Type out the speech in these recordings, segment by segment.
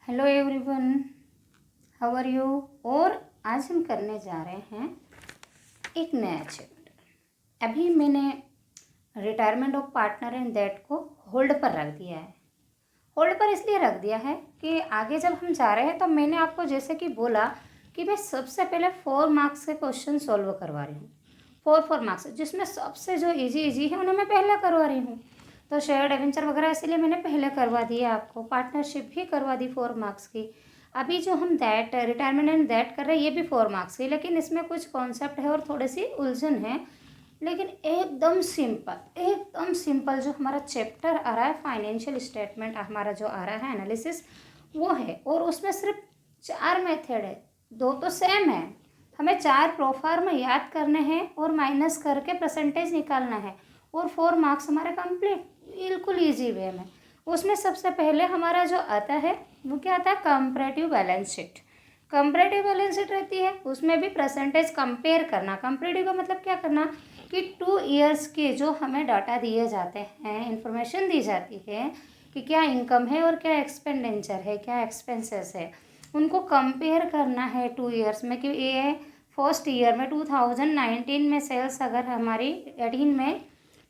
Hello everyone, how are you. और आज हम करने जा रहे हैं एक नया चैप्टर। अभी मैंने retirement of partner and that को होल्ड पर रख दिया है। होल्ड पर इसलिए रख दिया है कि आगे जब हम जा रहे हैं तो मैंने आपको जैसे कि बोला कि मैं सबसे पहले 4 मार्क्स के क्वेश्चन सॉल्व करवा रही हूँ। 4 मार्क्स जिसमें सबसे जो इजी है उन्हें मैं पहले करवा रही हूँ। तो शेयर्ड एडवेंचर वगैरह इसीलिए मैंने पहले करवा दिया आपको। पार्टनरशिप भी करवा दी 4 मार्क्स की। अभी जो हम दैट रिटायरमेंट एंड दैट कर रहे हैं ये भी 4 मार्क्स की, लेकिन इसमें कुछ कॉन्सेप्ट है और थोड़ी सी उलझन है। लेकिन एकदम सिंपल जो हमारा चैप्टर आ रहा है फाइनेंशियल स्टेटमेंट, हमारा जो आ रहा है एनालिसिस वो है। और उसमें सिर्फ 4 मेथड है, 2 तो सेम है। हमें 4 प्रोफार्मा याद करने हैं और माइनस करके परसेंटेज निकालना है और 4 मार्क्स हमारे कंप्लीट बिल्कुल ईजी वे में। उसमें सबसे पहले हमारा जो आता है वो क्या आता है, comparative balance sheet. Comparative balance sheet रहती है, उसमें भी परसेंटेज कंपेयर करना। कंपैरेटिव का मतलब क्या करना कि 2 ईयर्स के जो हमें डाटा दिए जाते हैं, इंफॉर्मेशन दी जाती है कि क्या इनकम है और क्या एक्सपेंडिचर है, क्या एक्सपेंसेस है, उनको कंपेयर करना है 2 ईयर्स में। कि ये फर्स्ट ईयर में 2019 में सेल्स अगर हमारी 18 में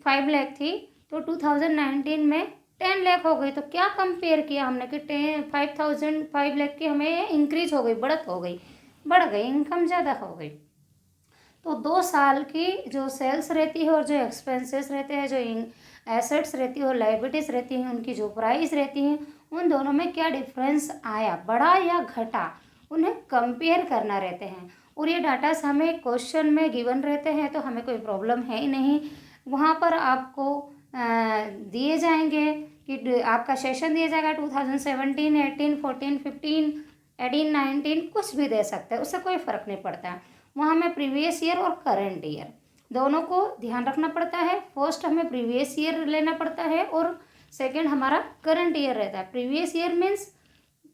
5 लाख थी तो 2019 में 10 लाख हो गई। तो क्या कंपेयर किया हमने कि 5 लाख की हमें इंक्रीज हो गई, बढ़ गई इनकम ज़्यादा हो गई। तो 2 साल की जो सेल्स रहती है और जो एक्सपेंसेस रहते हैं, जो एसेट्स रहती है और लाइबिलिटीज़ रहती हैं, उनकी जो प्राइस रहती हैं, उन दोनों में क्या डिफरेंस आया, बढ़ा या घटा, उन्हें कंपेयर करना रहते हैं। और ये डाटास हमें क्वेश्चन में गिवन रहते हैं तो हमें कोई प्रॉब्लम है ही नहीं। वहाँ पर आपको दिए जाएंगे कि आपका सेशन दिया जाएगा 2017, 18, 14, 15, 18, 19 कुछ भी दे सकते हैं, उससे कोई फ़र्क नहीं पड़ता है। वहाँ हमें प्रीवियस ईयर और करंट ईयर दोनों को ध्यान रखना पड़ता है। फर्स्ट हमें प्रीवियस ईयर लेना पड़ता है और सेकंड हमारा करंट ईयर रहता है। प्रीवियस ईयर मीन्स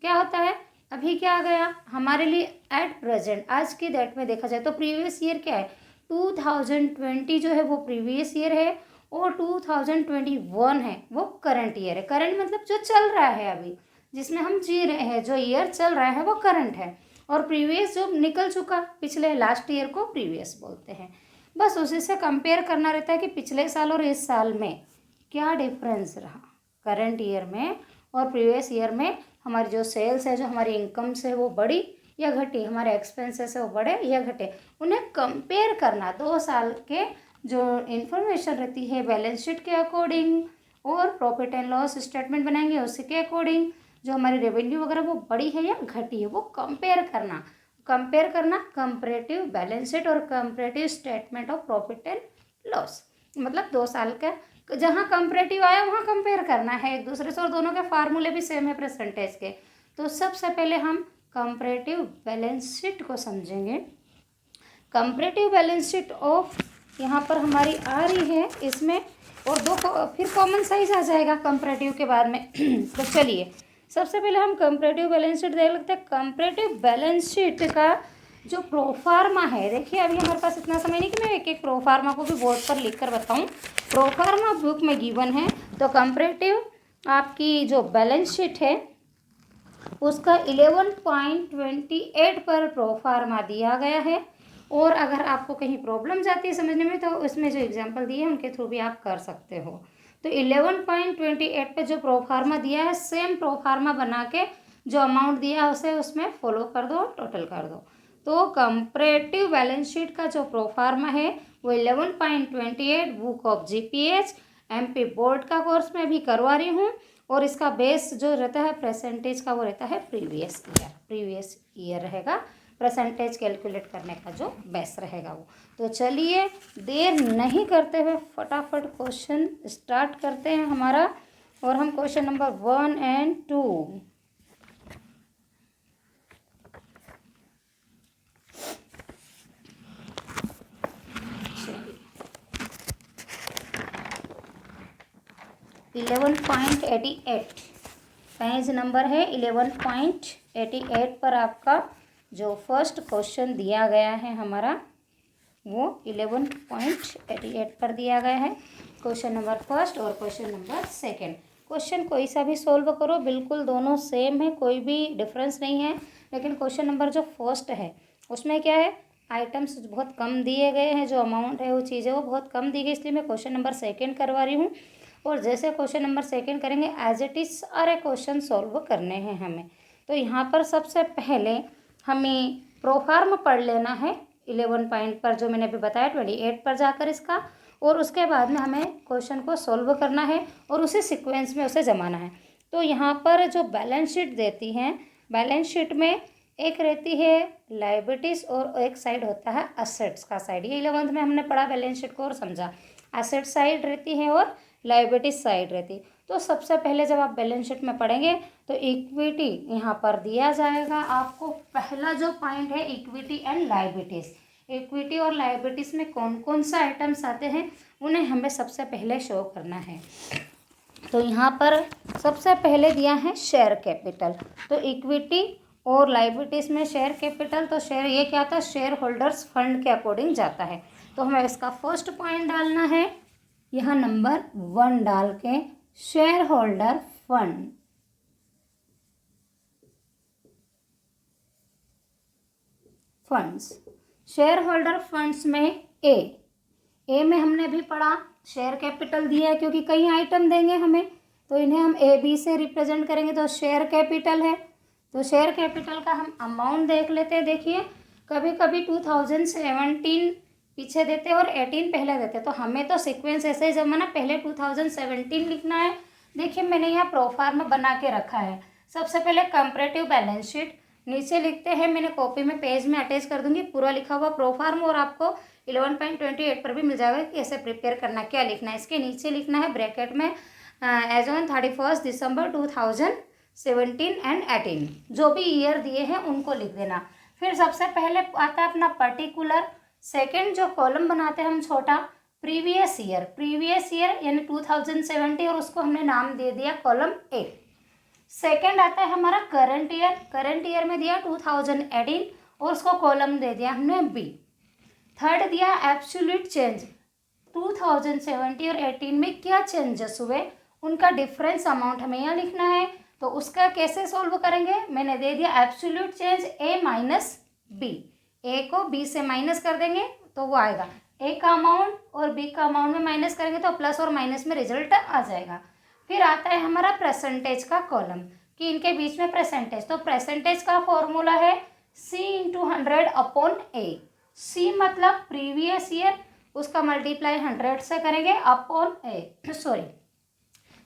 क्या होता है, अभी क्या आ गया हमारे लिए एट प्रेजेंट, आज की डेट में देखा जाए तो प्रीवियस ईयर क्या है, 2020 जो है वो प्रीवियस ईयर है और 2021 है वो करंट ईयर है। करंट मतलब जो चल रहा है अभी, जिसमें हम जी रहे हैं, जो ईयर चल रहा है वो करंट है। और प्रीवियस जो निकल चुका पिछले लास्ट ईयर को प्रीवियस बोलते हैं। बस उसी से कंपेयर करना रहता है कि पिछले साल और इस साल में क्या डिफरेंस रहा, करंट ईयर में और प्रीवियस ईयर में हमारी जो सेल्स है, जो हमारी इनकम से वो बढ़ी या घटी, हमारे एक्सपेंसेस है वो बढ़े या घटे, उन्हें कंपेयर करना 2 साल के जो इन्फॉर्मेशन रहती है बैलेंस शीट के अकॉर्डिंग और प्रॉफिट एंड लॉस स्टेटमेंट बनाएंगे उसके अकॉर्डिंग, जो हमारी रेवेन्यू वगैरह वो बढ़ी है या घटी है वो कंपेयर करना कंपैरेटिव बैलेंस शीट और comparative statement of profit and loss. मतलब 2 साल का जहाँ कंपैरेटिव आया वहाँ कंपेयर करना है एक दूसरे से, और दोनों के फार्मूले भी सेम है परसेंटेज के। तो सबसे पहले हम कंपैरेटिव बैलेंस शीट को समझेंगे। कंपैरेटिव बैलेंस शीट ऑफ यहाँ पर हमारी आ रही है इसमें, और 2 फिर कॉमन साइज आ जाएगा कंपैरेटिव के बाद में। तो चलिए सबसे पहले हम कंपैरेटिव बैलेंस शीट देख लेते हैं। कंपैरेटिव बैलेंस शीट का जो प्रोफार्मा है, देखिए अभी हमारे पास इतना समय नहीं कि मैं एक एक प्रोफार्मा को भी बोर्ड पर लिख कर बताऊँ। प्रोफार्मा बुक में गिवन है। तो कंपैरेटिव आपकी जो बैलेंस शीट है उसका 11.28 पर प्रोफार्मा दिया गया है। और अगर आपको कहीं प्रॉब्लम जाती है समझने में तो इसमें जो एग्जांपल दिए हैं उनके थ्रू भी आप कर सकते हो। तो 11.28 पे जो प्रोफार्मा दिया है, सेम प्रोफार्मा बना के जो अमाउंट दिया है उसे उसमें फॉलो कर दो, टोटल कर दो। तो कंपैरेटिव बैलेंस शीट का जो प्रोफार्मा है वो 11.28 book of GPH MP board का कोर्स में भी करवा रही हूँ। और इसका बेस जो रहता है परसेंटेज का वो रहता है प्रीवियस ईयर रहेगा, परसेंटेज कैलकुलेट करने का जो बेस रहेगा वो। तो चलिए देर नहीं करते हुए फटाफट क्वेश्चन स्टार्ट करते हैं हमारा। और हम क्वेश्चन नंबर 1 और 2 11.88 पेज नंबर है 11.88 पर आपका जो फर्स्ट क्वेश्चन दिया गया है हमारा वो 11.88 पर दिया गया है, क्वेश्चन नंबर फर्स्ट और क्वेश्चन नंबर सेकंड। क्वेश्चन कोई सा भी सोल्व करो, बिल्कुल दोनों सेम है, कोई भी डिफरेंस नहीं है। लेकिन क्वेश्चन नंबर जो फर्स्ट है उसमें क्या है, आइटम्स बहुत कम दिए गए हैं, जो अमाउंट है वो चीज़ें वो बहुत कम दी गई, इसलिए मैं क्वेश्चन नंबर सेकंड करवा रही हूँ। और जैसे क्वेश्चन नंबर सेकंड करेंगे एज इट इज़ सारे क्वेश्चन सॉल्व करने हैं हमें। तो यहाँ पर सबसे पहले हमें प्रोफार्म पढ़ लेना है 11 पॉइंट पर, जो मैंने अभी बताया 28 पर जाकर इसका, और उसके बाद में हमें क्वेश्चन को सॉल्व करना है और उसी सीक्वेंस में उसे जमाना है। तो यहाँ पर जो बैलेंस शीट देती हैं, बैलेंस शीट में एक रहती है लाइबिलिटीज़ और एक साइड होता है असेट्स का साइड। ये 11th में हमने पढ़ा बैलेंस शीट को और समझा। असेट साइड रहती है और लाइबिलिटीज साइड रहती। तो सबसे पहले जब आप बैलेंस शीट में पढ़ेंगे तो इक्विटी यहाँ पर दिया जाएगा आपको। पहला जो पॉइंट है इक्विटी एंड लाइबिलिटीज, इक्विटी और लाइबिलिटीज में कौन कौन सा आइटम्स आते हैं उन्हें हमें सबसे पहले शो करना है। तो यहाँ पर सबसे पहले दिया है शेयर कैपिटल। तो इक्विटी और लाइबिलिटीज में शेयर कैपिटल, तो शेयर ये क्या था, शेयर होल्डर्स फंड के अकॉर्डिंग जाता है। तो हमें इसका फर्स्ट पॉइंट डालना है, यहाँ नंबर 1 डाल के share holder fund, funds, share holder funds में ए में हमने भी पढ़ा शेयर कैपिटल दिया है, क्योंकि कई आइटम देंगे हमें तो इन्हें हम ए बी से रिप्रेजेंट करेंगे। तो शेयर कैपिटल है, तो शेयर कैपिटल का हम अमाउंट देख लेते हैं। देखिए कभी कभी 2017 पीछे देते हैं और 18 पहले देते हैं, तो हमें तो सीक्वेंस ऐसे ही जमाना, पहले 2017 लिखना है। देखिए मैंने यहाँ प्रोफार्म बना के रखा है। सबसे पहले कंपैरेटिव बैलेंस शीट नीचे लिखते हैं, मैंने कॉपी में पेज में अटैच कर दूंगी पूरा लिखा हुआ प्रोफार्म, और आपको 11.28 पर भी मिल जाएगा कि ऐसे प्रिपेयर करना, क्या लिखना है। इसके नीचे लिखना है ब्रैकेट में एज ऑन 31 दिसंबर 2017 एंड 18, जो भी ईयर दिए हैं उनको लिख देना। फिर सबसे पहले आता है अपना पर्टिकुलर, सेकंड जो कॉलम बनाते हैं हम छोटा, प्रीवियस ईयर यानी 2070, और उसको हमने नाम दे दिया कॉलम ए। सेकंड आता है हमारा करंट ईयर में दिया 2018 और उसको कॉलम दे दिया हमने बी। थर्ड दिया एब्सोल्यूट चेंज, 2070 और 18 में क्या चेंजेस हुए उनका डिफरेंस अमाउंट हमें यहाँ लिखना है। तो उसका कैसे सॉल्व करेंगे, मैंने दे दिया एब्सोल्यूट चेंज ए माइनस बी, ए को बी से माइनस कर देंगे तो वो आएगा, ए का अमाउंट और बी का अमाउंट में माइनस करेंगे तो प्लस और माइनस में रिजल्ट आ जाएगा। फिर आता है हमारा परसेंटेज का कॉलम कि इनके बीच में परसेंटेज, तो परसेंटेज का फॉर्मूला है C into 100 upon A. C मतलब प्रीवियस ईयर, उसका मल्टीप्लाई 100 से करेंगे upon A, sorry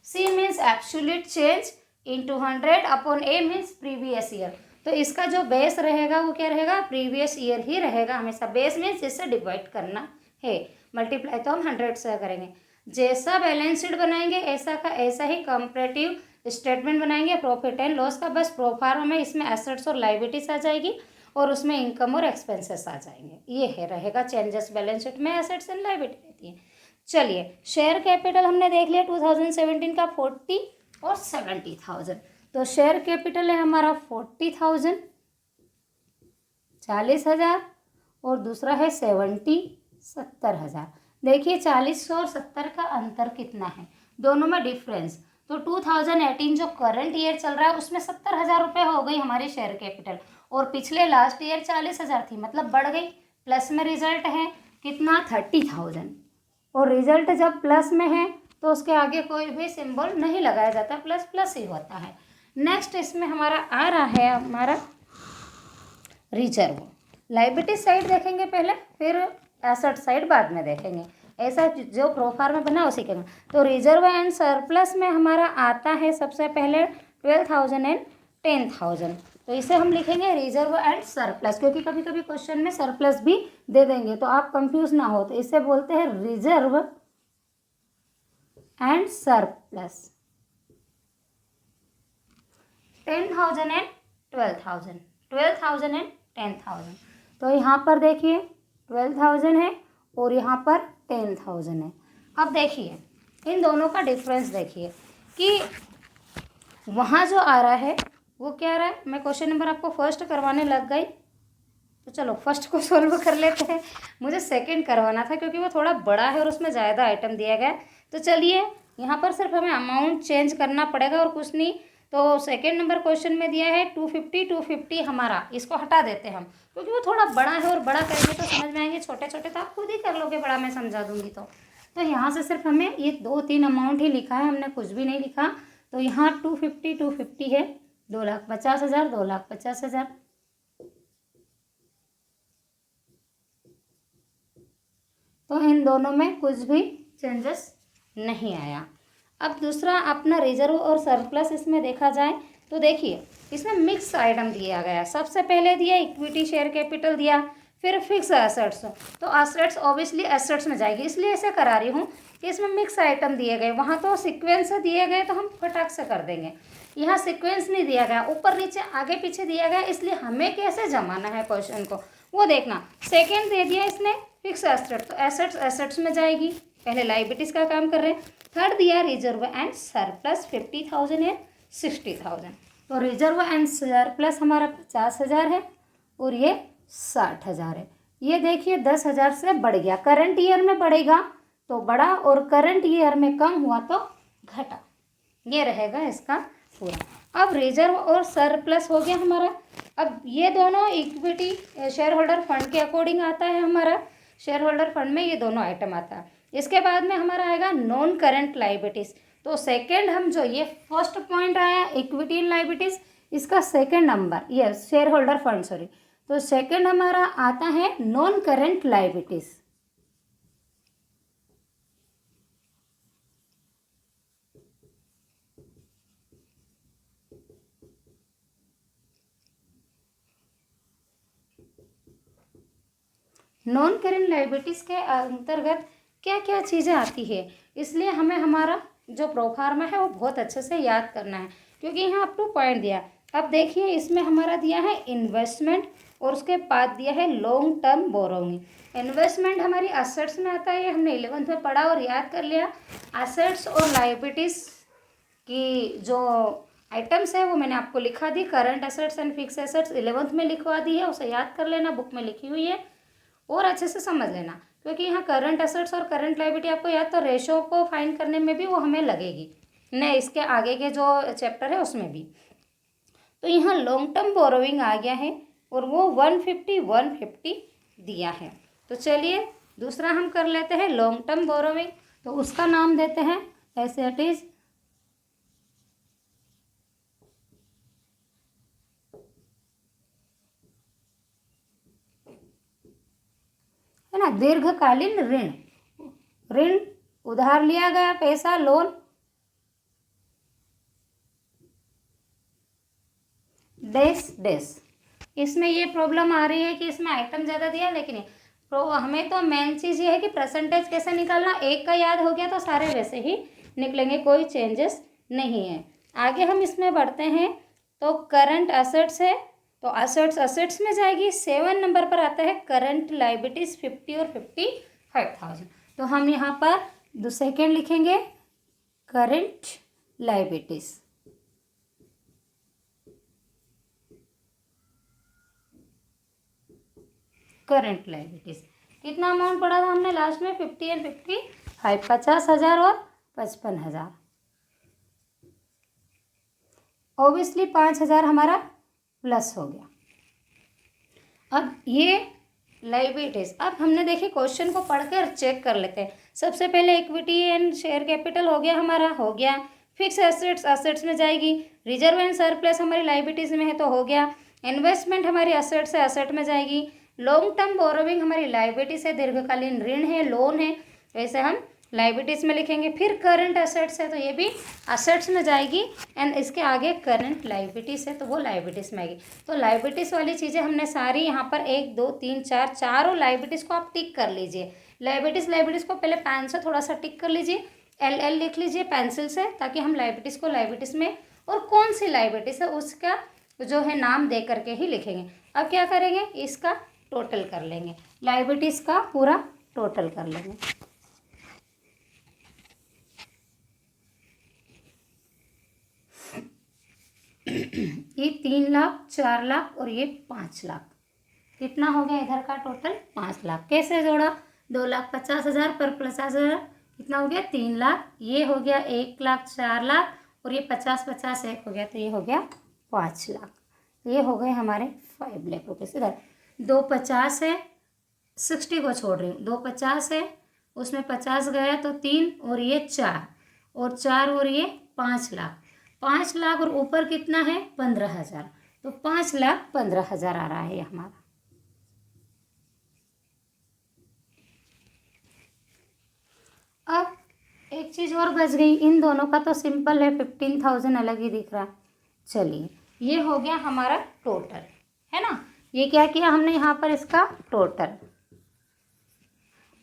C means absolute change into 100 upon A means previous year. तो इसका जो बेस रहेगा वो क्या रहेगा, प्रीवियस ईयर ही रहेगा हमेशा। बेस मीन्स इससे डिवाइड करना है, मल्टीप्लाई तो हम 100 से करेंगे। जैसा बैलेंस शीट बनाएंगे ऐसा का ऐसा ही कंपैरेटिव स्टेटमेंट बनाएंगे प्रॉफिट एंड लॉस का, बस प्रोफार्म में इसमें एसेट्स और लायबिलिटीज आ जाएगी और उसमें इनकम और एक्सपेंसेस आ जाएंगे। ये है रहेगा चेंजेस बैलेंस शीट में, एसेट्स एंड लायबिलिटी रहती है। चलिए शेयर कैपिटल हमने देख लिया 2017 का 40 और 70,000। तो शेयर कैपिटल है हमारा 40,000 40,000 और दूसरा है 70,000। देखिए 40 और 70 का अंतर कितना है, दोनों में डिफरेंस। तो 2018 जो करंट ईयर चल रहा है उसमें 70,000 रुपये हो गई हमारी शेयर कैपिटल, और पिछले लास्ट ईयर 40,000 थी, मतलब बढ़ गई। प्लस में रिजल्ट है कितना 30,000, और रिजल्ट जब प्लस में है तो उसके आगे कोई भी सिंबल नहीं लगाया जाता, प्लस प्लस ही होता है। नेक्स्ट इसमें हमारा आ रहा है हमारा रिजर्व। लायबिलिटी साइड देखेंगे पहले, फिर एसेट साइड बाद में देखेंगे, ऐसा जो प्रोफार्म में बना उसी के। तो रिजर्व एंड सरप्लस में हमारा आता है सबसे पहले 12,000 एंड 10,000। तो इसे हम लिखेंगे रिजर्व एंड सरप्लस, क्योंकि कभी कभी क्वेश्चन में सरप्लस भी दे देंगे तो आप कंफ्यूज ना हो। तो इसे बोलते हैं reserve and surplus. 10,000 and 12,000, 12,000 and 10,000। तो यहाँ पर देखिए 12,000 है और यहाँ पर 10,000 है। अब देखिए इन दोनों का डिफरेंस देखिए कि वहाँ जो आ रहा है वो क्या आ रहा है। मैं क्वेश्चन नंबर आपको फर्स्ट करवाने लग गई, तो चलो फर्स्ट को सॉल्व कर लेते हैं। मुझे सेकंड करवाना था क्योंकि वो थोड़ा बड़ा है और उसमें ज़्यादा आइटम दिया गया है। तो चलिए यहाँ पर सिर्फ हमें अमाउंट चेंज करना पड़ेगा और कुछ नहीं। तो सेकेंड नंबर क्वेश्चन में दिया है 250 हमारा, इसको हटा देते हैं हम, क्योंकि वो थोड़ा बड़ा है और बड़ा करेंगे तो समझ में आएंगे, छोटे छोटे तो आप खुद ही कर लोगे, बड़ा मैं समझा दूंगी। तो यहाँ से सिर्फ हमें ये 2-3 अमाउंट ही लिखा है, हमने कुछ भी नहीं लिखा। तो यहाँ 250 है, 2,50,000, 2,50,000। तो इन दोनों में कुछ भी चेंजेस नहीं आया। अब दूसरा अपना रिजर्व और सरप्लस इसमें देखा जाए तो देखिए इसमें मिक्स आइटम दिया गया। सबसे पहले दिया इक्विटी शेयर कैपिटल दिया, फिर फिक्स एसेट्स। तो एसेट्स ऑब्वियसली एसेट्स में जाएगी, इसलिए ऐसे करा रही हूँ कि इसमें मिक्स आइटम दिए गए। वहाँ तो सीक्वेंस से दिए गए तो हम फटाक से कर देंगे, यहाँ सीक्वेंस नहीं दिया गया, ऊपर नीचे आगे पीछे दिया गया, इसलिए हमें कैसे जमाना है क्वेश्चन को वो देखना। सेकेंड दे दिया इसने फिक्स एसेट, तो एसेट्स एसेट्स में जाएगी, पहले लाइबिलिटीज़ का काम कर रहे हैं। थर्ड दिया रिजर्व एंड सरप्लस 50,000 है 60,000। तो रिजर्व एंड सरप्लस हमारा 50,000 है और ये 60,000 है। ये देखिए 10,000 से बढ़ गया, करंट ईयर में बढ़ेगा तो बढ़ा और करंट ईयर में कम हुआ तो घटा, ये रहेगा इसका पूरा। अब रिजर्व और सरप्लस हो गया हमारा। अब ये दोनों इक्विटी शेयर होल्डर फंड के अकॉर्डिंग आता है हमारा, शेयर होल्डर फंड में ये दोनों आइटम आता है। इसके बाद में हमारा आएगा नॉन करंट लाइबिलिटीज़। तो सेकंड हम जो ये फर्स्ट पॉइंट आया इक्विटी इन लाइबिलिटीज़, इसका सेकंड नंबर ये शेयर होल्डर फंड सॉरी, तो सेकंड हमारा आता है non current liabilities. Non current liabilities के अंतर्गत क्या क्या चीज़ें आती है, इसलिए हमें हमारा जो प्रोफार्मा है वो बहुत अच्छे से याद करना है, क्योंकि यहाँ अप टू पॉइंट दिया। अब देखिए इसमें हमारा दिया है इन्वेस्टमेंट और उसके बाद दिया है लॉन्ग टर्म बोरोइंग। इन्वेस्टमेंट हमारी असेट्स में आता है, ये हमने 11th में पढ़ा और याद कर लिया। असेट्स और लाइबिलिटीज़ की जो आइटम्स है वो मैंने आपको लिखा दी, current assets and fix assets 11th में लिखवा दी है, उसे याद कर लेना, बुक में लिखी हुई है और अच्छे से समझ लेना, क्योंकि यहाँ करंट असेट्स और करंट लायबिलिटी आपको याद, तो रेशो को फाइंड करने में भी वो हमें लगेगी, नहीं इसके आगे के जो चैप्टर है उसमें भी। तो यहाँ लॉन्ग टर्म बोरोइंग आ गया है और वो 150 दिया है। तो चलिए दूसरा हम कर लेते हैं लॉन्ग टर्म बोरोइंग, तो उसका नाम देते हैं एज इट इज है ना, दीर्घकालीन ऋण। ऋण उधार लिया गया पैसा, लोन डैश डैश। इसमें ये प्रॉब्लम आ रही है कि इसमें आइटम ज़्यादा दिया, लेकिन हमें तो मेन चीज़ ये है कि परसेंटेज कैसे निकालना, एक का याद हो गया तो सारे वैसे ही निकलेंगे, कोई चेंजेस नहीं है। आगे हम इसमें बढ़ते हैं, तो करंट असेट्स है तो असेट्स असेट्स में जाएगी। 7 नंबर पर आता है करंट लाइबिलिटीज़ 50 और 55,000। तो हम यहाँ पर सेकेंड लिखेंगे करंट लाइबिलिटीज़। करंट लाइबिलिटीज़ कितना अमाउंट पड़ा था हमने लास्ट में, 50 एंड 55, 50,000 और 55,000। ऑब्वियसली 5,000 हमारा प्लस हो गया। अब ये लाइबिलिटीज़, अब हमने देखिए क्वेश्चन को पढ़कर चेक कर लेते हैं। सबसे पहले इक्विटी एंड शेयर कैपिटल हो गया हमारा, हो गया। फिक्स एसेट्स असेट्स में जाएगी। रिजर्व एंड सरप्लस हमारी लाइबिलिटीज़ में है तो हो गया। इन्वेस्टमेंट हमारी असेट्स है, असेट में जाएगी। लॉन्ग टर्म बोरोविंग हमारी लाइबिलिटीज है, दीर्घकालीन ऋण है, लोन है, वैसे हम लाइबिलिटीज में लिखेंगे। फिर करंट असेट्स है तो ये भी असेट्स में जाएगी, एंड इसके आगे करंट लाइबिलिटीज है तो वो लाइबिलिटीज में आएगी। तो लाइबिलिटीज वाली चीज़ें हमने सारी यहाँ पर 1 2 3 4 चारों लाइबिलिटीज को आप टिक कर लीजिए। लाइबिलिटीज को पहले पेन से थोड़ा सा टिक कर लीजिए, LL लिख लीजिए पेंसिल से, ताकि हम लाइबिलिटीज को लाइबिलिटीज में और कौन सी लाइबिलिटीज है उसका जो है नाम दे करके ही लिखेंगे। अब क्या करेंगे, इसका टोटल कर लेंगे, लाइबिलिटीज का पूरा टोटल कर लेंगे। ये 3 लाख, 4 लाख और ये 5 लाख, कितना हो गया इधर का टोटल 5 लाख। कैसे जोड़ा, 2,50,000 पर 50,000 कितना हो गया 3 लाख, ये हो गया 1 लाख 4 लाख, और ये 50-50 एक हो गया, तो ये हो गया 5 लाख। ये हो गए हमारे 5 लाख रुपीज़। इधर 2 50 है, 60 को छोड़ रही हूँ, 2 50 है, उसमें 50 गया तो 3, और ये 4, और 4 और ये 5 लाख। 5 लाख और ऊपर कितना है 15,000, तो 5,15,000 आ रहा है ये हमारा। अब एक चीज़ और बच गई, इन दोनों का तो सिंपल है, 15,000 अलग ही दिख रहा है। चलिए, ये हो गया हमारा टोटल, है ना। ये क्या किया हमने यहाँ पर, इसका टोटल।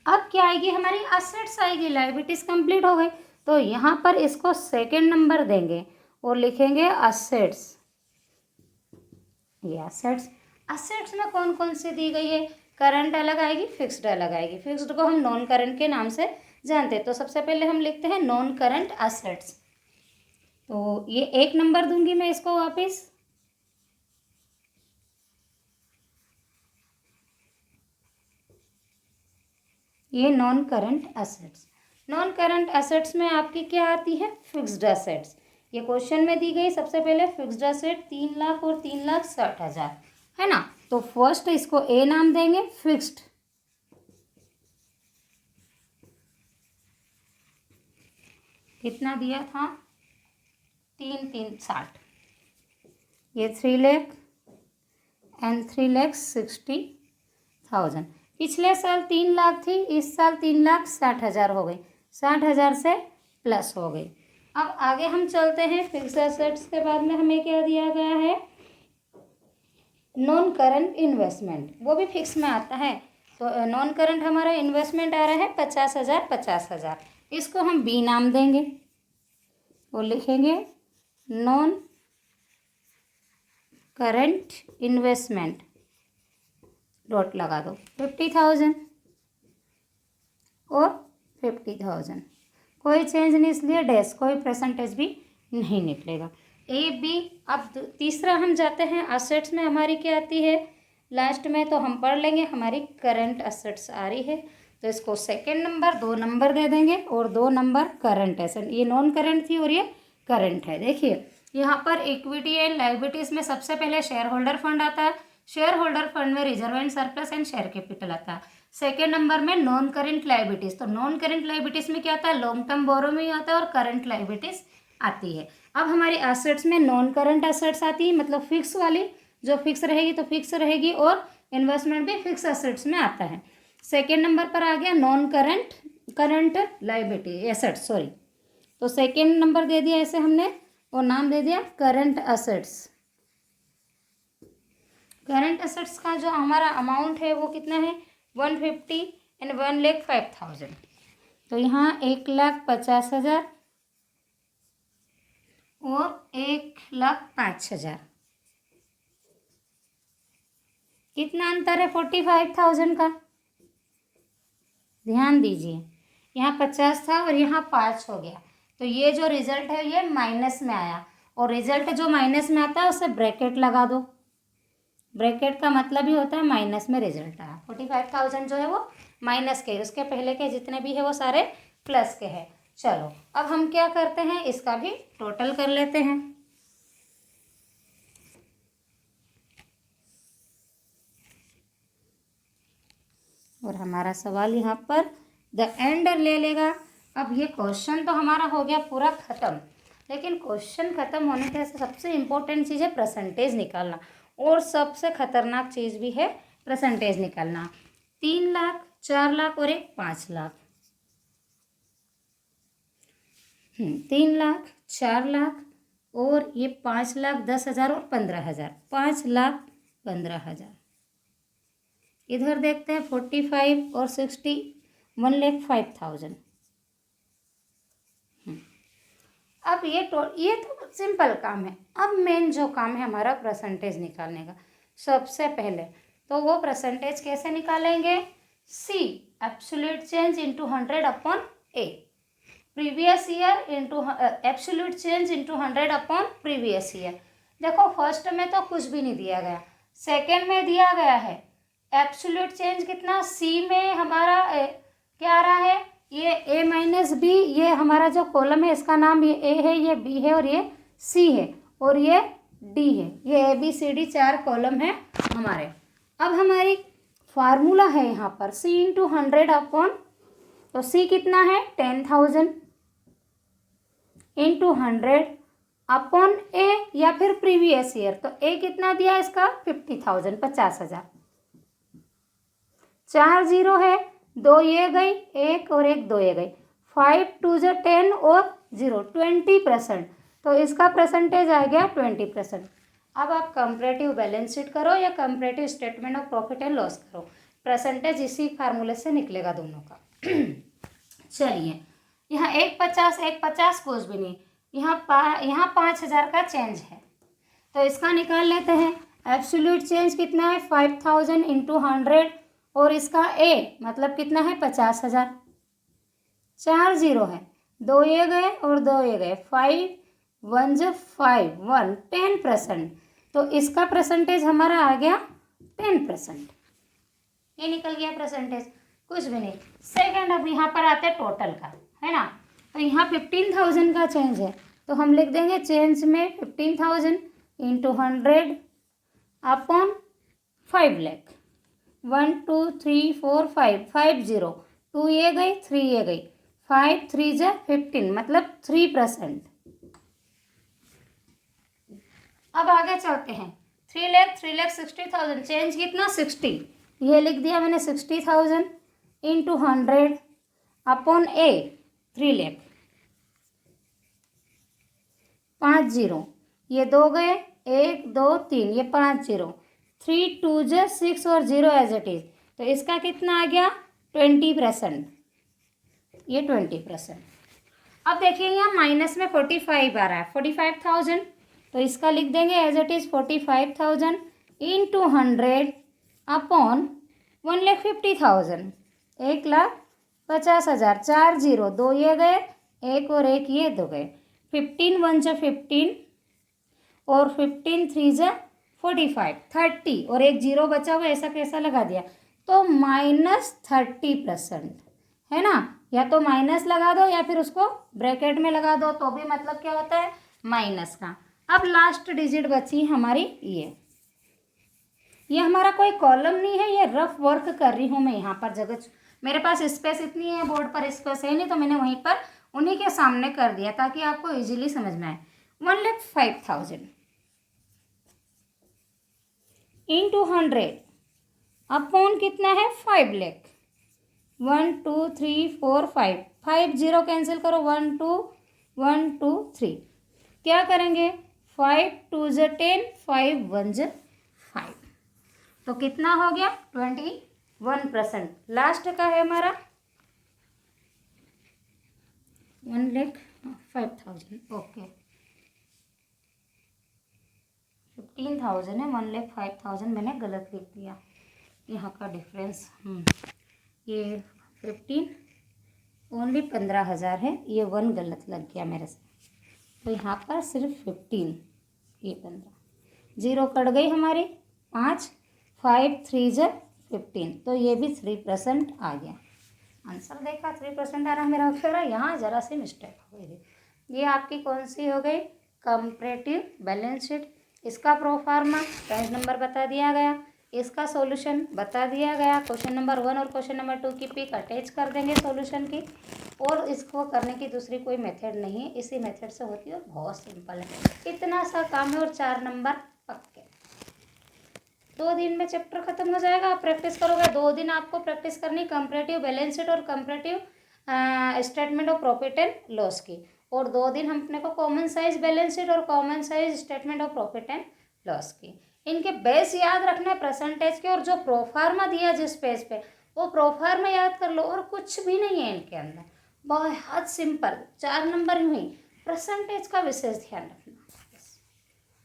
अब क्या आएगी हमारी असेट्स आएगी, लायबिलिटीज़ कंप्लीट हो गई, तो यहाँ पर इसको सेकंड नंबर देंगे और लिखेंगे असेट्स। ये असेट्स, असेट्स में कौन कौन सी दी गई है, करंट अलग आएगी, फिक्स्ड अलग आएगी। फिक्स्ड को हम नॉन करंट के नाम से जानते हैं, तो सबसे पहले हम लिखते हैं नॉन करंट असेट्स। तो ये 1 नंबर दूंगी मैं इसको वापस। ये non current assets. Non current assets में आपकी क्या आती है, फिक्स्ड असेट्स। ये क्वेश्चन में दी गई सबसे पहले फिक्स्ड असेट 3 लाख और 3,60,000, है ना। तो फर्स्ट इसको ए नाम देंगे, फिक्स्ड। कितना दिया था, 3,360। ये 3 लाख एंड 3,60,000। पिछले साल 3 लाख थी, इस साल 3,60,000 हो गई, 60,000 से प्लस हो गई। अब आगे हम चलते हैं, फिक्स्ड असेट्स के बाद में हमें क्या दिया गया है, नॉन करंट इन्वेस्टमेंट, वो भी फिक्स में आता है। तो नॉन करंट हमारा इन्वेस्टमेंट आ रहा है 50,000 50,000, इसको हम बी नाम देंगे और लिखेंगे नॉन करंट इन्वेस्टमेंट, डॉट लगा दो, 50,000 और 50,000, कोई चेंज नहीं, इसलिए डैश, कोई परसेंटेज भी नहीं निकलेगा। A B. अब तीसरा हम जाते हैं, असेट्स में हमारी क्या आती है, लास्ट में तो हम पढ़ लेंगे, हमारी करंट असेट्स आ रही है, तो इसको सेकंड नंबर 2 नंबर दे देंगे और 2 नंबर करंट एसेट। ये नॉन करंट थी और ये करंट है। देखिए यहाँ पर इक्विटी एंड लायबिलिटीज में सबसे पहले शेयर होल्डर फंड आता है, शेयर होल्डर फंड में reserve and surplus and share capital आता है। सेकेंड नंबर में नॉन करेंट लायबिलिटीज, तो नॉन करेंट लायबिलिटीज में क्या आता है, लॉन्ग टर्म बोरो में आता है और करंट लायबिलिटीज आती है। अब हमारी एसेट्स में नॉन करंट एसेट्स आती है, मतलब फिक्स वाली, जो फिक्स रहेगी तो फिक्स रहेगी, और इन्वेस्टमेंट भी फिक्स एसेट्स में आता है। सेकेंड नंबर पर आ गया non current liability assets, sorry, तो सेकेंड नंबर दे दिया ऐसे हमने, और नाम दे दिया करंट एसेट्स। करंट एसेट्स का जो हमारा अमाउंट है वो कितना है, 150 एंड 1,05,000, तो यहाँ 1,50,000 और 1,05,000, कितना अंतर है 45,000 का, ध्यान दीजिए, यहाँ 50 था और यहाँ 5 हो गया, तो ये जो रिजल्ट है ये माइनस में आया, और रिजल्ट जो माइनस में आता है उसे ब्रैकेट लगा दो, ब्रैकेट का मतलब ही होता है माइनस में रिजल्ट आया। 45,000 जो है वो माइनस के, उसके पहले के जितने भी है वो सारे प्लस के हैं। चलो अब हम क्या करते हैं, इसका भी टोटल कर लेते हैं। और हमारा सवाल यहाँ पर द एंड ले लेगा। अब ये क्वेश्चन तो हमारा हो गया पूरा ख़त्म, लेकिन क्वेश्चन ख़त्म होने के सबसे इम्पोर्टेंट चीज़ है परसेंटेज निकालना, और सबसे खतरनाक चीज़ भी है परसेंटेज निकालना। 3 लाख 4 लाख और एक 5 लाख, 3 लाख 4 लाख और ये 5,10,000 और 15,000, 5,15,000। इधर देखते हैं 45 और 60, 1,05,000। अब ये तो सिंपल काम है। अब मेन जो काम है हमारा परसेंटेज निकालने का, सबसे पहले तो वो परसेंटेज कैसे निकालेंगे, C absolute change into 100 upon A, previous year into absolute change into 100 upon previous year. देखो फर्स्ट में तो कुछ भी नहीं दिया गया, सेकेंड में दिया गया है एब्सोल्यूट चेंज कितना, सी में हमारा क्या आ रहा है, ये ए माइनस बी, ये हमारा जो कॉलम है इसका नाम ये ए है, ये बी है और ये सी है और ये डी है। ये A B C D 4 column है हमारे। अब हमारी फार्मूला है यहाँ पर सी इंटू 100 अपॉन, तो सी कितना है 10,000 इंटू 100 अपॉन ए या फिर प्रीवियस ईयर, तो ए कितना दिया इसका 50,000, 50,000। 4 जीरो है, 2 ये गई, 1 और 1 2 ये गई, 5 2 जो 10 और 0 20%, तो इसका परसेंटेज आ गया 20%। अब आप कंपैरेटिव बैलेंस शीट करो या comparative statement of profit and loss करो, परसेंटेज इसी फार्मूले से निकलेगा दोनों का। चलिए, यहाँ 150 कुछ भी नहीं, यहाँ 5,000 का चेंज है, तो इसका निकाल लेते हैं। एब्सोल्यूट चेंज कितना है 5,000 इंटू 100 और इसका ए मतलब कितना है 50,000। 4 जीरो है, 2 ये गए और 2 ये गए, 5 1 जो 5 1 10%, तो इसका परसेंटेज हमारा आ गया 10%। ये निकल गया परसेंटेज, कुछ भी नहीं। सेकंड, अब यहाँ पर आते हैं टोटल का, है ना। तो यहाँ 15,000 का चेंज है, तो हम लिख देंगे चेंज में 15,000 इंटू 100 अपॉन 5 लाख। 1 2 3 4 5 5 0, 2 ये गई 3 ये गई, 5 3 जा 15 मतलब 3%। अब आगे चलते हैं। 3,60,000 चेंज कितना 60, ये लिख दिया मैंने 60,000 इंटू 100 अपॉन ए 3 लाख। 5 जीरो, ये 2 गए, 1 2 3, ये 5 जीरो, 3 2 जो 6 और 0 एज इट इज, तो इसका कितना आ गया 20%, ये 20%। अब देखिए यहाँ माइनस में 45 आ रहा है, 45,000, तो इसका लिख देंगे as it is 45,000 into 100 upon 1,50,000, 1,50,000। 4 zero, 2 ये गए, 1 और 1 ये 2 गए, 15 1 जो 15 और 15 3 जो 45, 30 और 1 जीरो बचा हुआ, ऐसा कैसा लगा दिया, तो -30% है ना। या तो माइनस लगा दो या फिर उसको ब्रैकेट में लगा दो, तो भी मतलब क्या होता है माइनस का। अब लास्ट डिजिट बची हमारी ये हमारा कोई कॉलम नहीं है, ये रफ वर्क कर रही हूँ मैं यहाँ पर। जगह मेरे पास स्पेस इतनी है, बोर्ड पर स्पेस है नहीं, तो मैंने वहीं पर उन्हीं के सामने कर दिया ताकि आपको इजीली समझ में आए। 1,05,000 इंटू 100 अपॉन कितना है 5 लाख। 1 2 3 4 5, 5 जीरो कैंसिल करो, 1 2 1 2 3, क्या करेंगे 5 2 जो 10, 5 1 जो 5, तो कितना हो गया 21%। लास्ट का है हमारा 1,05,000, ओके 15,000 है, 1,05,000 मैंने गलत लिख दिया, यहाँ का डिफरेंस ये 15 ओनली 15,000 है, ये 1 गलत लग गया मेरे से, तो यहाँ पर सिर्फ 15, ये 15 जीरो कट गई हमारी, 5 5 3 जो 15, तो ये भी 3% आ गया। आंसर देखा 3% आ रहा मेरा अक्षर है, यहाँ ज़रा सी मिस्टेक हो गई थी। ये आपकी कौन सी हो गई कंपैरेटिव बैलेंस शीट। इसका प्रोफार्मा पेज नंबर बता दिया गया, इसका सॉल्यूशन बता दिया गया। क्वेश्चन नंबर 1 और क्वेश्चन नंबर 2 की पिक अटैच कर देंगे सॉल्यूशन की, और इसको करने की दूसरी कोई मेथड नहीं है, इसी मेथड से होती है और बहुत सिंपल है। इतना सा काम है और 4 नंबर पक्के। 2 दिन में चैप्टर खत्म हो जाएगा। आप प्रैक्टिस करोगे, 2 दिन आपको प्रैक्टिस करनी कंपैरेटिव बैलेंस शीट और comparative statement of profit and loss की, और 2 दिन हम अपने को कॉमन साइज बैलेंस शीट और common size statement of profit and loss की। इनके बेस याद रखना है परसेंटेज के, और जो प्रोफार्मा दिया जिस पेज पे वो प्रोफार्मा याद कर लो, और कुछ भी नहीं है इनके अंदर, बहुत सिंपल 4 नंबर यूँ ही। परसेंटेज का विशेष ध्यान रखना।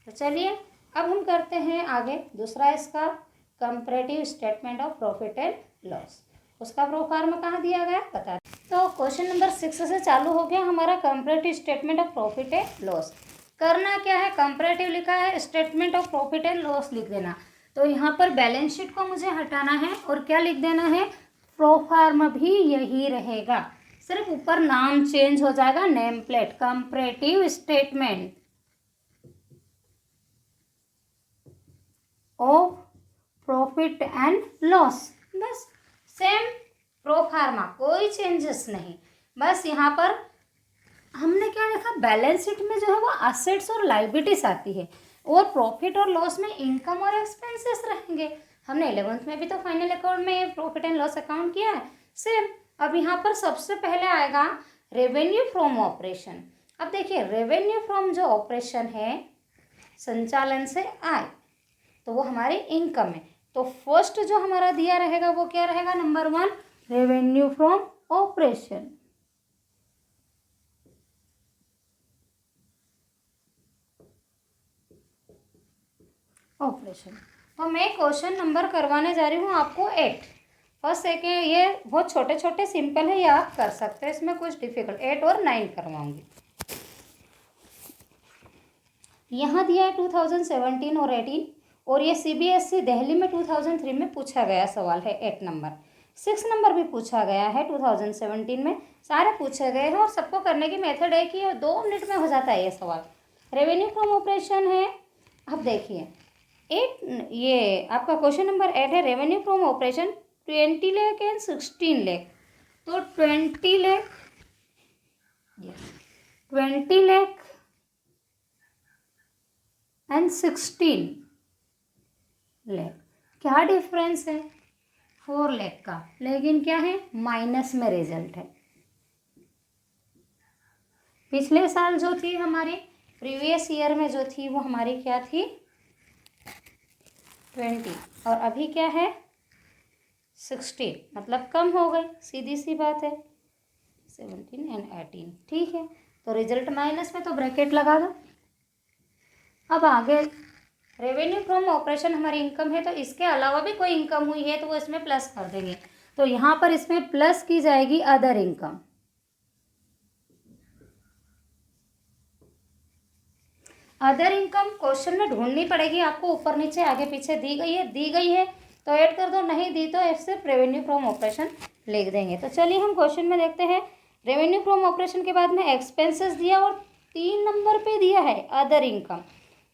तो चलिए अब हम करते हैं आगे दूसरा इसका comparative statement of profit and loss. उसका प्रोफार्मा कहाँ दिया गया बता। तो क्वेश्चन नंबर 6 से चालू हो गया हमारा comparative statement of profit and loss. करना क्या है, कंपैरेटिव लिखा है, statement of profit and loss लिख देना। तो यहाँ पर बैलेंस शीट को मुझे हटाना है और क्या लिख देना है, प्रोफार्मा भी यही रहेगा। सिर्फ ऊपर नाम चेंज हो जाएगा, name plate. Comparative statement of profit and loss, बस सेम प्रो फार्मा, कोई चेंजेस नहीं। बस यहाँ पर हमने क्या देखा, बैलेंस शीट में जो है वो एसेट्स और लाइबिलिटीज आती है, और प्रॉफिट और लॉस में इनकम और एक्सपेंसेस रहेंगे। हमने 11th में भी तो फाइनल अकाउंट में प्रॉफिट एंड लॉस अकाउंट किया है सेम। अब यहाँ पर सबसे पहले आएगा रेवेन्यू फ्रॉम ऑपरेशन। अब देखिए रेवेन्यू फ्रॉम जो ऑपरेशन है, संचालन से आय, तो वो हमारी इनकम है। तो फर्स्ट जो हमारा दिया रहेगा वो क्या रहेगा, number 1 revenue from operation. Operation तो मैं क्वेश्चन नंबर करवाने जा रही हूँ आपको 8। फर्स्ट सेकेंड ये बहुत छोटे छोटे सिंपल है, ये आप कर सकते हैं, इसमें कुछ डिफिकल्ट 8 और 9 करवाऊंगी। यहाँ दिया है 2017 और 18, और ये CBSE दिल्ली में 2003 में पूछा गया सवाल है 8 नंबर। 6 नंबर भी पूछा गया है 2017 में, सारे पूछे गए हैं, और सबको करने की मेथड है कि 2 मिनट में हो जाता है ये सवाल। रेवेन्यू फ्रॉम ऑपरेशन है। अब देखिए 8, ये आपका क्वेश्चन नंबर 8 है, revenue from operation 20 lakh and 16 lakh. तो 20 लाख, 20 लाख एंड 16 लाख, क्या डिफरेंस है, 4 लाख का, लेकिन क्या है माइनस में रिजल्ट है। पिछले साल जो थी हमारी, प्रीवियस ईयर में जो थी वो हमारी क्या थी 20, और अभी क्या है 16, मतलब कम हो गई, सीधी सी बात है। 17 एंड 18 ठीक है, तो रिजल्ट माइनस में, तो ब्रैकेट लगा दो। अब आगे रेवेन्यू फ्रॉम ऑपरेशन हमारी इनकम है, तो इसके अलावा भी कोई इनकम हुई है तो वो इसमें प्लस कर देंगे। तो यहाँ पर इसमें प्लस की जाएगी other income. Other income question में ढूंढनी पड़ेगी आपको, ऊपर नीचे आगे पीछे दी गई है तो ऐड कर दो, नहीं दी तो सिर्फ रेवेन्यू फ्रॉम ऑपरेशन लिख देंगे। तो चलिए हम क्वेश्चन में देखते हैं। रेवेन्यू फ्रॉम ऑपरेशन के बाद में एक्सपेंसेस दिया, और 3 नंबर पे दिया है अदर इनकम।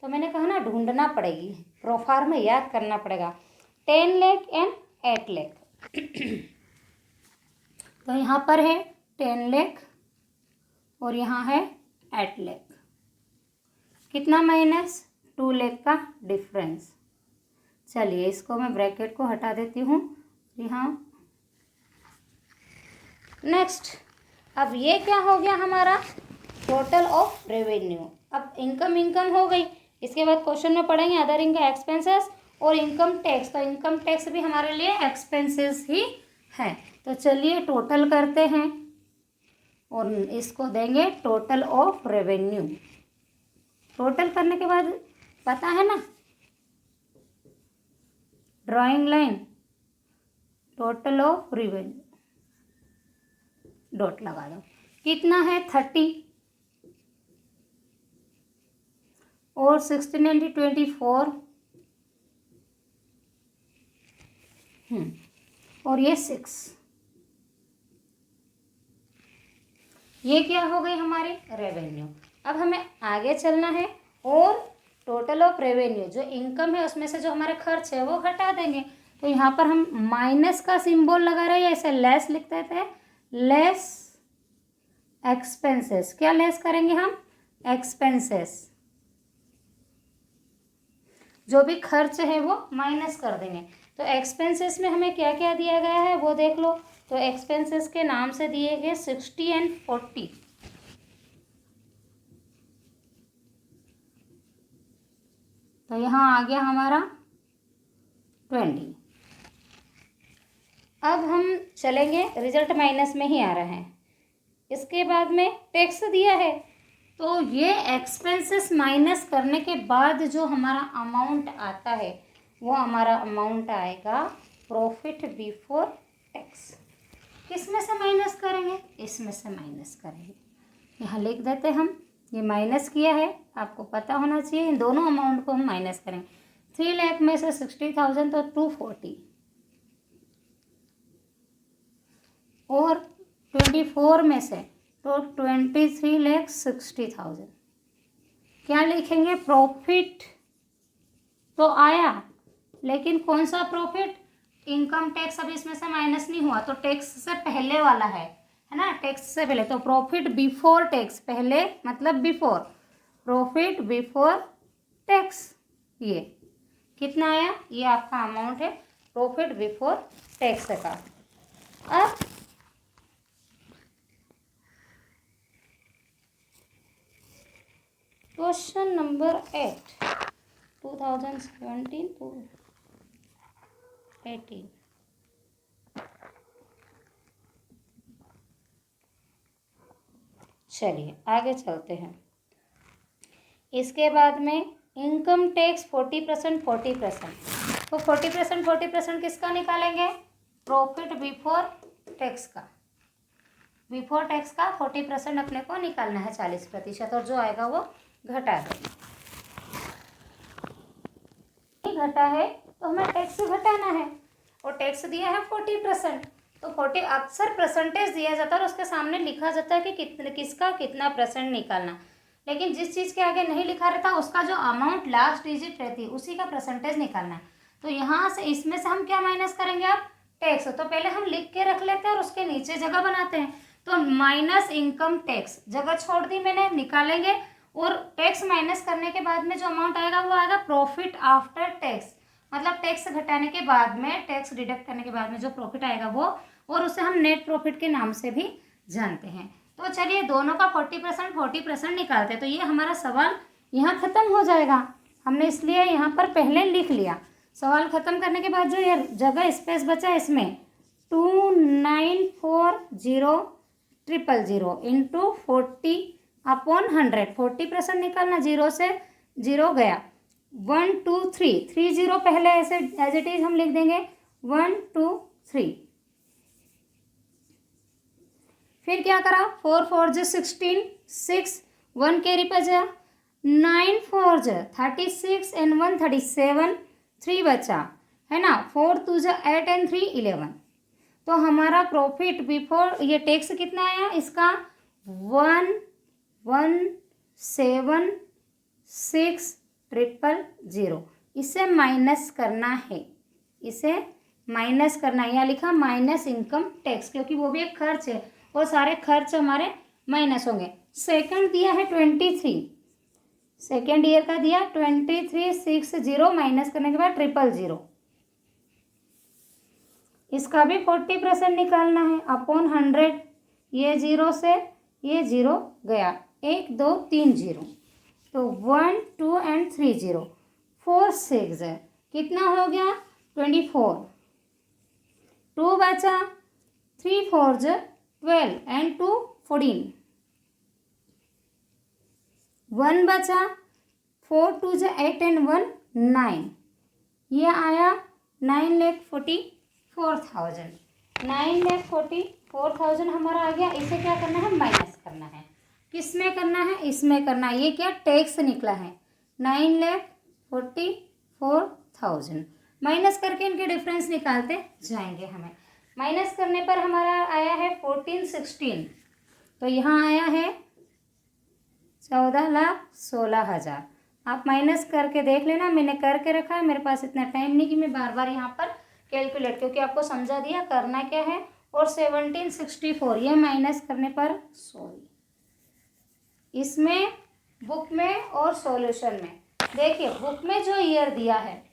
तो मैंने कहा ना ढूंढना पड़ेगी, प्रोफार्म में याद करना पड़ेगा। 10 लाख एंड 8 लाख तो यहाँ पर है 10 लाख और यहाँ है 8 लाख, कितना माइनस 2 लाख का डिफरेंस। चलिए इसको मैं ब्रैकेट को हटा देती हूँ यहाँ। नेक्स्ट, अब ये क्या हो गया हमारा टोटल ऑफ रेवेन्यू। अब इनकम हो गई, इसके बाद क्वेश्चन में पढ़ेंगे अदर इनकम एक्सपेंसेस और इनकम टैक्स। तो इनकम टैक्स भी हमारे लिए एक्सपेंसेस ही है। तो चलिए टोटल करते हैं और इसको देंगे टोटल ऑफ रेवेन्यू। टोटल करने के बाद पता है ना, drawing line total of revenue, dot लगा दो। कितना है 30 और 16 इंटू 24 और ये 6, ये क्या हो गई हमारी रेवेन्यू। अब हमें आगे चलना है और टोटल ऑफ रेवेन्यू जो इनकम है उसमें से जो हमारे खर्च है वो घटा देंगे। तो यहाँ पर हम माइनस का सिंबल लगा रहे हैं, ऐसे लेस लिख देते हैं, लेस एक्सपेंसेस। क्या लेस करेंगे हम, एक्सपेंसेस, जो भी खर्च है वो माइनस कर देंगे। तो एक्सपेंसेस में हमें क्या क्या दिया गया है वो देख लो। तो एक्सपेंसेस के नाम से दिए गए 60 एंड 40। तो यहाँ आ गया हमारा 20। अब हम चलेंगे, रिजल्ट माइनस में ही आ रहा है। इसके बाद में टैक्स दिया है, तो ये एक्सपेंसेस माइनस करने के बाद जो हमारा अमाउंट आता है वो हमारा अमाउंट आएगा प्रॉफिट बिफोर टैक्स। किस में से माइनस करेंगे, इसमें से माइनस करेंगे। यहाँ लिख देते हम, ये माइनस किया है, आपको पता होना चाहिए। इन दोनों अमाउंट को हम माइनस करेंगे। 3 लाख में से 60,000 तो 240 और 24 में से तो 23,60,000 क्या लिखेंगे? प्रॉफिट तो आया, लेकिन कौन सा प्रॉफिट? इनकम टैक्स अब इसमें से माइनस नहीं हुआ, तो टैक्स से पहले वाला है ना, टैक्स से पहले। तो प्रॉफिट बिफोर टैक्स, पहले मतलब बिफोर, प्रॉफिट बिफोर टैक्स, ये कितना आया? ये आपका अमाउंट है प्रॉफिट बिफोर टैक्स का। अब क्वेश्चन नंबर 8, 2017 to 18। चलिए आगे चलते हैं। इसके बाद में इनकम टैक्स 40%, 40%। तो 40% किसका निकालेंगे? प्रॉफिट बिफोर टैक्स का। बिफोर टैक्स का 40% अपने को निकालना है, 40%, और जो आएगा वो घटा देंगे। घटा है तो हमें टैक्स घटाना है, और टैक्स दिया है 40%। तो 40 अक्सर परसेंटेज दिया जाता है और उसके सामने लिखा जाता है कि कितने, किसका कितना परसेंट निकालना। लेकिन जिस चीज़ के आगे नहीं लिखा रहता उसका जो अमाउंट लास्ट डिजिट रहती है उसी का परसेंटेज निकालना है। तो यहाँ से इसमें से हम क्या माइनस करेंगे? अब टैक्स। तो पहले हम लिख के रख लेते हैं और उसके नीचे जगह बनाते हैं। तो माइनस इनकम टैक्स, जगह छोड़ दी मैंने, निकालेंगे। और टैक्स माइनस करने के बाद में जो अमाउंट आएगा वो आएगा प्रॉफिट आफ्टर टैक्स, मतलब टैक्स घटाने के बाद में, टैक्स डिडक्ट करने के बाद में जो प्रॉफिट आएगा वो, और उसे हम नेट प्रॉफिट के नाम से भी जानते हैं। तो चलिए दोनों का 40% निकालते हैं। तो ये हमारा सवाल यहाँ ख़त्म हो जाएगा। हमने इसलिए यहाँ पर पहले लिख लिया। सवाल ख़त्म करने के बाद जो ये जगह स्पेस बचा इसमें 2940,000 इंटू 40/100, 40% निकालना, 0 से 0 गया, 1 2 3, 30 पहले ऐसे एज इट इज हम लिख देंगे 1 2 3। फिर क्या करा? 4 4 जो 16, 6 1 कैरी बचा, 9 4 जो 36 एंड 1 37, 3 बचा है ना, 4 2 जो 8 एंड 3 11। तो हमारा प्रॉफिट बिफोर ये टैक्स कितना आया इसका? 1,1,7,6,000। इसे माइनस करना है, इसे माइनस करना है। यहाँ लिखा माइनस इनकम टैक्स, क्योंकि वो भी एक खर्च है और सारे खर्च हमारे माइनस होंगे। सेकंड दिया है 23, सेकेंड ईयर का दिया 23,60, माइनस करने के बाद 000। इसका भी 40% निकालना है अपॉन 100। ये 0 से ये 0 गया, 1 2 3 0, तो 1 2 एंड 3 0, 4 6 है, कितना हो गया? 24। 2 बचा, 3 4 12 एंड 2 14, 1 बचा, 4 2 8 एंड 1 9। ये आया 9,44,000, 9,44,000 हमारा आ गया। इसे क्या करना है? माइनस करना है। किस में करना है? इसमें करना है। ये क्या टैक्स निकला है 9,44,000। माइनस करके इनके डिफरेंस निकालते जाएंगे। हमें माइनस करने पर हमारा आया है 1416, तो यहाँ आया है 14,16,000। आप माइनस करके देख लेना, मैंने करके रखा है, मेरे पास इतना टाइम नहीं कि मैं बार बार यहाँ पर कैलकुलेट, क्योंकि आपको समझा दिया करना क्या है। और 1764 ये माइनस करने पर, सॉरी, इसमें बुक में और सॉल्यूशन में देखिए, बुक में जो ईयर दिया है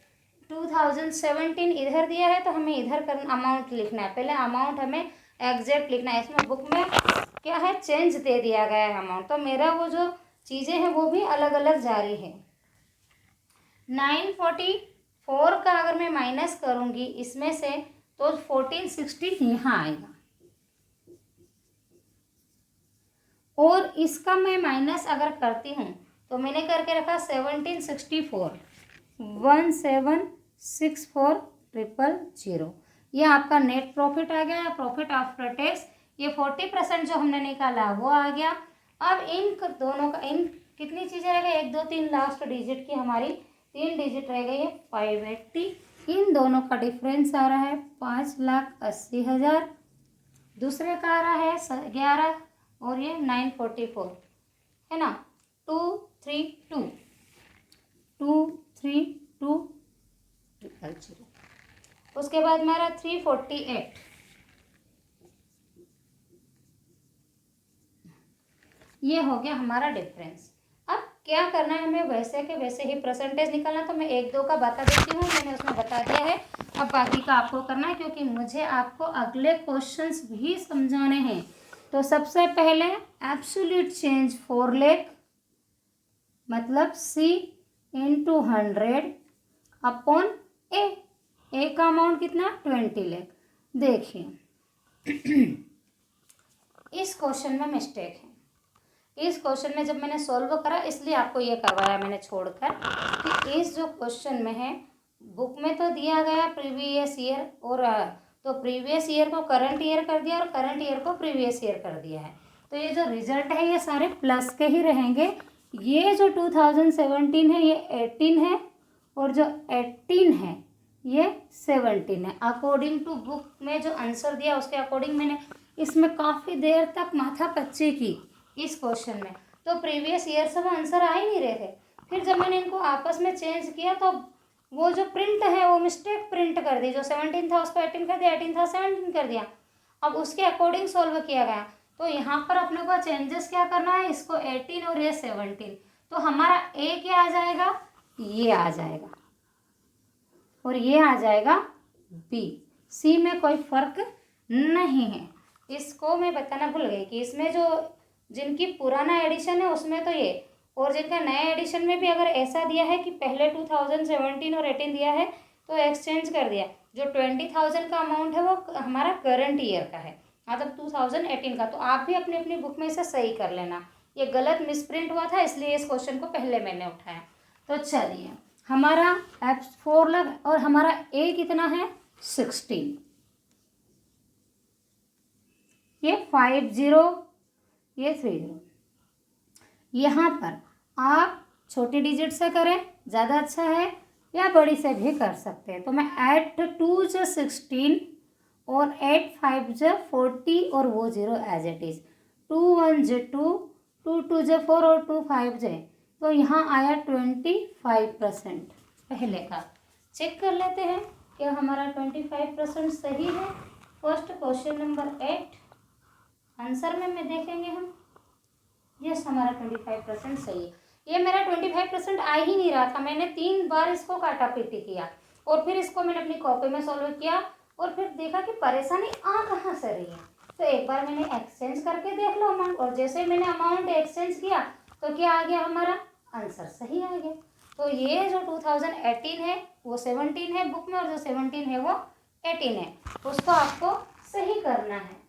2017 इधर दिया है, तो हमें इधर करना, अमाउंट लिखना है। पहले अमाउंट हमें एग्जैक्ट लिखना है। इसमें बुक में क्या है? चेंज दे दिया गया है अमाउंट, तो मेरा वो जो चीज़ें हैं वो भी अलग अलग जारी है। 944 का अगर मैं माइनस करूँगी इसमें से, तो 1460 यहाँ आएगा, और इसका मैं माइनस अगर करती हूँ तो मैंने करके रखा 1764, 1,764,000। ये आपका नेट प्रॉफिट आ गया, प्रॉफिट आफ्टर टैक्स। ये 40% जो हमने निकाला वो आ गया। अब इन दोनों का, इन कितनी चीज़ें रह गई? 1 2 3 लास्ट डिजिट की हमारी 3 डिजिट रह गई है 580। इन दोनों का डिफरेंस आ रहा है 5,80,000 दूसरे का आ रहा है 11 और ये 944 है ना। 232 232 0। उसके बाद मेरा 348, ये हो गया हमारा डिफरेंस। अब क्या करना है हमें, वैसे के वैसे ही परसेंटेज निकालना। तो मैं एक दो का बता देती हूँ, मैंने उसमें बता दिया है। अब बाकी का आपको करना है, क्योंकि मुझे आपको अगले क्वेश्चंस भी समझाने हैं। तो सबसे पहले एब्सोल्यूट चेंज 4 लाख मतलब C इंटू 100 अपॉन ए का अमाउंट कितना 20 लाख। देखिए इस क्वेश्चन में मिस्टेक है। इस क्वेश्चन में जब मैंने सॉल्व करा, इसलिए आपको ये करवाया मैंने छोड़कर, कि इस जो क्वेश्चन में है बुक में तो दिया गया प्रीवियस ईयर, और तो प्रीवियस ईयर को करंट ईयर कर दिया और करंट ईयर को प्रीवियस ईयर कर दिया है। तो ये जो रिजल्ट है ये सारे प्लस के ही रहेंगे। ये जो 2017 है ये 18 है, और जो 18 है ये 17 है। अकॉर्डिंग टू बुक में जो आंसर दिया उसके अकॉर्डिंग मैंने इसमें काफ़ी देर तक माथापच्ची की इस क्वेश्चन में, तो प्रीवियस ईयर से वो आंसर आ ही नहीं रहे थे। फिर जब मैंने इनको आपस में चेंज किया तो वो जो प्रिंट है वो मिस्टेक प्रिंट कर दी, जो 17 था उसको 18 कर दिया, 18 था 17 कर दिया। अब उसके अकॉर्डिंग सॉल्व किया गया। तो यहाँ पर अपने को चेंजेस क्या करना है, इसको 18 और ये 17, तो हमारा ए क्या आ जाएगा, ये आ जाएगा, और ये आ जाएगा बी। सी में कोई फर्क नहीं है। इसको मैं बताना भूल गई कि इसमें जो जिनकी पुराना एडिशन है उसमें तो ये, और जिनका नया एडिशन में भी अगर ऐसा दिया है कि पहले 2017 और 18 दिया है तो एक्सचेंज कर दिया, जो 20,000 का अमाउंट है वो हमारा करंट ईयर का है, मतलब 2018 का। तो आप भी अपनी अपनी बुक में इसे सही कर लेना, ये गलत मिसप्रिंट हुआ था इसलिए इस क्वेश्चन को पहले मैंने उठाया। तो चलिए हमारा F4 लग, और हमारा ए कितना है 16, ये 50, ये 30। यहाँ पर आप छोटी डिजिट से करें ज़्यादा अच्छा है, या बड़ी से भी कर सकते हैं। तो मैं 8 2 ज 16 और 8 5 ज 40 और वो 0 एज इट इज़, 2 1 ज 2, 2 2 ज 4 और 2 5 ज, तो यहाँ आया 25%। पहले का चेक कर लेते हैं क्या हमारा 25% सही है। फर्स्ट क्वेश्चन नंबर 8 आंसर में देखेंगे हम, यस हमारा 25% सही है। ये मेरा 25% आ ही नहीं रहा था, मैंने 3 बार इसको काटा पीटी किया और फिर इसको मैंने अपनी कॉपी में सॉल्व किया और फिर देखा कि परेशानी आ कहाँ से रही है। तो एक बार मैंने एक्सचेंज करके देख लो अमाउंट, और जैसे ही मैंने अमाउंट एक्सचेंज किया तो क्या आ गया, हमारा आंसर सही आ गया। तो ये जो 2018 है वो 17 है बुक में, और जो 17 है वो 18 है, उसको आपको सही करना है।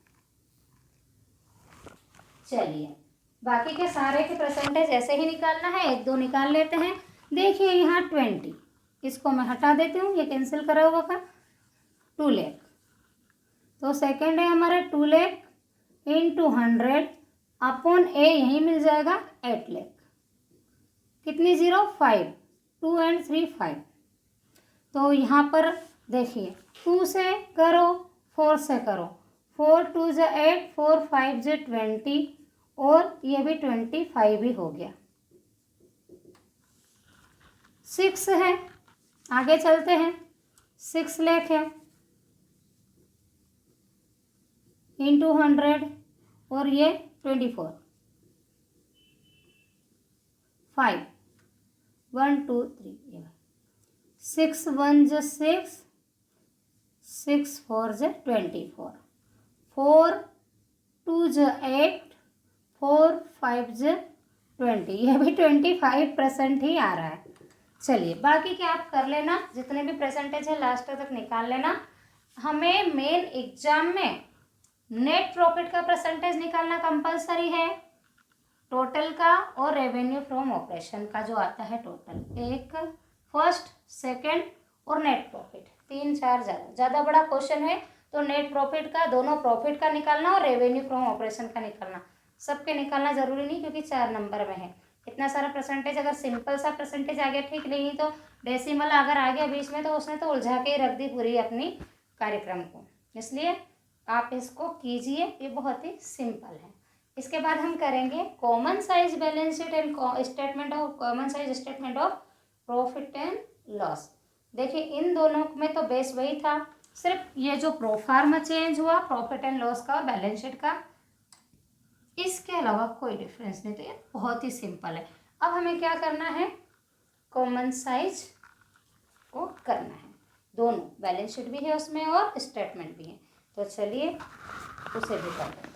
चलिए बाकी के सारे के परसेंटेज ऐसे ही निकालना है, एक दो निकाल लेते हैं। देखिए यहाँ 20, इसको मैं हटा देती हूँ, ये कैंसिल करा हुआ का 2 लाख। तो सेकंड है हमारा 2 लाख इंटू 100 अपॉन ए, यहीं मिल जाएगा 8 लाख। कितनी 0 5, 2 एंड 3 5। तो यहाँ पर देखिए 2 से करो 4 से करो, 4 2 ज 8, 4 5 ज 20, और ये भी 25 ही हो गया। 6 है, आगे चलते हैं, 6 लाख है इंटू 100 और ये 24, 5 1 2 3, 6 1 ज 6, 6 4 ज 24, 4 2 ज 8, 4 5 ज 20, यह भी 25% ही आ रहा है। चलिए बाकी क्या आप कर लेना, जितने भी परसेंटेज है लास्ट तक निकाल लेना। हमें मेन एग्जाम में नेट प्रॉफिट का परसेंटेज निकालना कंपलसरी है, टोटल का और रेवेन्यू फ्रॉम ऑपरेशन का जो आता है टोटल, एक फर्स्ट सेकंड और नेट प्रॉफिट, 3 4 ज़्यादा बड़ा क्वेश्चन है तो नेट प्रॉफिट का, दोनों प्रॉफिट का निकालना और रेवेन्यू फ्रॉम ऑपरेशन का निकालना, सबके निकालना जरूरी नहीं क्योंकि 4 नंबर में है। इतना सारा परसेंटेज, अगर सिंपल सा परसेंटेज आ गया ठीक, नहीं तो डेसिमल अगर आ गया बीच में तो उसने तो उलझा के ही रख दी पूरी अपनी कार्यक्रम को, इसलिए आप इसको कीजिए, ये बहुत ही सिंपल है। इसके बाद हम करेंगे common size balance sheet and statement of common size statement of profit and loss. देखिए इन दोनों में तो बेस वही था, सिर्फ ये जो प्रोफार्मा चेंज हुआ प्रॉफिट एंड लॉस का, बैलेंस शीट का, इसके अलावा कोई डिफरेंस नहीं। तो ये बहुत ही सिंपल है। अब हमें क्या करना है, कॉमन साइज को करना है, दोनों बैलेंस शीट भी है उसमें और स्टेटमेंट भी है। तो चलिए उसे भी कर लेते हैं।